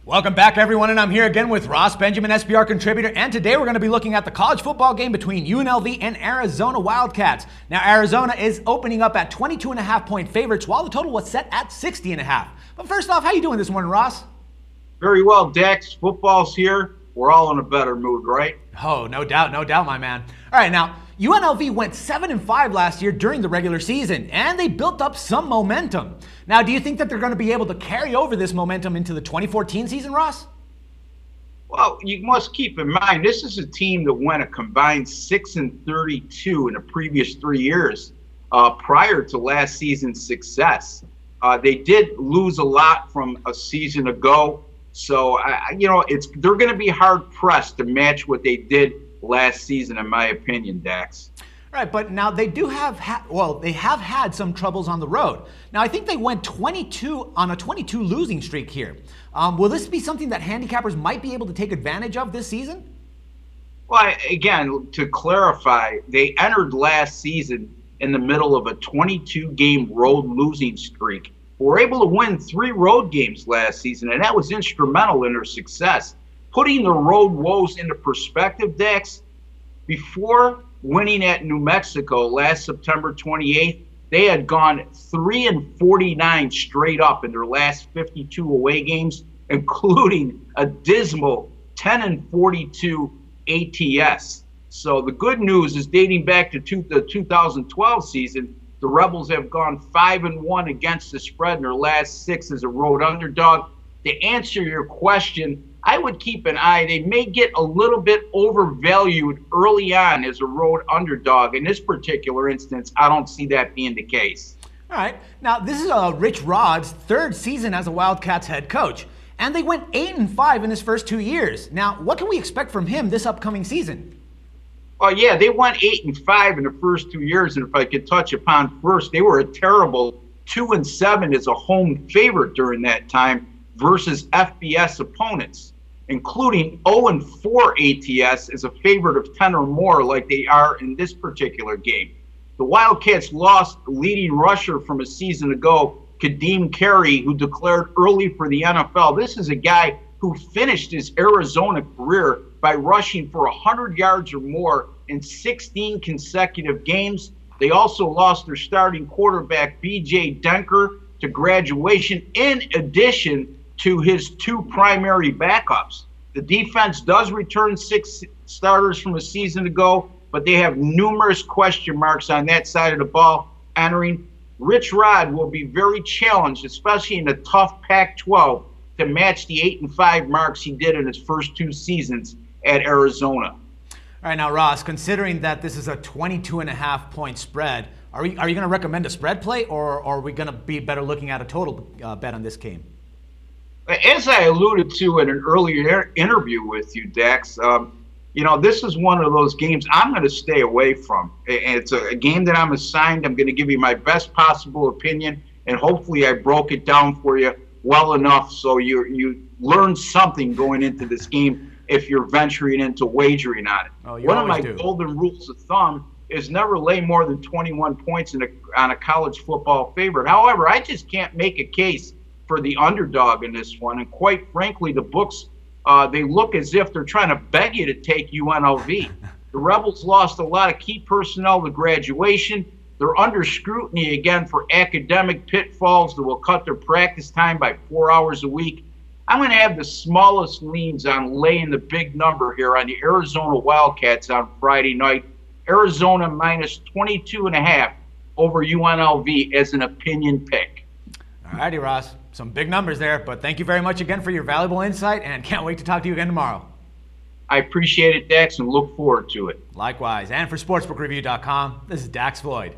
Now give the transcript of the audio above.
Welcome back, everyone, and I'm here again with Ross Benjamin, SBR contributor, and today we're going to be looking at the college football game between UNLV and Arizona Wildcats. Now, Arizona is opening up at 22.5-point favorites, while the total was set at 60.5. But first off, how you doing this morning, Ross? Very well, Dex. Football's here. We're all in a better mood, right? Oh, no doubt, my man. All right, now, UNLV went 7-5 last year during the regular season, and they built up some momentum. Now, do you think that they're going to be able to carry over this momentum into the 2014 season, Ross? Well, you must keep in mind, this is a team that went a combined 6-32 in the previous 3 years prior to last season's success. They did lose a lot from a season ago, so they're going to be hard pressed to match what they did last season, in my opinion, Dax. Right, but now they do have they have had some troubles on the road. Now, I think they went 22 on a 22 losing streak here. Will this be something that handicappers might be able to take advantage of this season? Well, again, to clarify, they entered last season in the middle of a 22-game road losing streak. Were able to win 3 road games last season, and that was instrumental in their success. Putting the road woes into perspective, Dex, before winning at New Mexico last September 28th, they had gone 3-49 straight up in their last 52 away games, including a dismal 10-42 ATS. So the good news is, dating back to the 2012 season, the Rebels have gone 5-1 against the spread in their last 6 as a road underdog. To answer your question, I would keep an eye. They may get a little bit overvalued early on as a road underdog. In this particular instance, I don't see that being the case. All right. Now, this is Rich Rod's 3rd season as a Wildcats head coach, and they went 8-5 in his first 2 years. Now, what can we expect from him this upcoming season? Oh, yeah, they went 8-5 in the first 2 years, and if I could touch upon first, they were a terrible 2-7 as a home favorite during that time versus FBS opponents, including 0-4 ATS as a favorite of 10 or more, like they are in this particular game. The Wildcats lost leading rusher from a season ago, Kadeem Carey, who declared early for the NFL. This is a guy who finished his Arizona career by rushing for 100 yards or more in 16 consecutive games. They also lost their starting quarterback, B.J. Denker, to graduation, in addition to his 2 primary backups. The defense does return 6 starters from a season ago, but they have numerous question marks on that side of the ball entering. Rich Rod will be very challenged, especially in a tough Pac-12, to match the 8-5 marks he did in his first 2 seasons at Arizona. All right, now, Ross, considering that this is a 22.5-point spread, are you going to recommend a spread play, or are we going to be better looking at a total bet on this game? As I alluded to in an earlier interview with you, Dax, this is one of those games I'm going to stay away from. It's a game that I'm assigned. I'm going to give you my best possible opinion, and hopefully I broke it down for you well enough so you learn something going into this game if you're venturing into wagering on it. Oh, one of my golden rules of thumb is never lay more than 21 points on a college football favorite. However, I just can't make a case for the underdog in this one. And quite frankly, the books, they look as if they're trying to beg you to take UNLV. The Rebels lost a lot of key personnel to graduation. They're under scrutiny again for academic pitfalls that will cut their practice time by 4 hours a week. I'm going to have the smallest leans on laying the big number here on the Arizona Wildcats on Friday night. Arizona minus 22.5 over UNLV as an opinion pick. All righty, Ross. Some big numbers there, but thank you very much again for your valuable insight, and can't wait to talk to you again tomorrow. I appreciate it, Dax, and look forward to it. Likewise. And for SportsbookReview.com, this is Dax Floyd.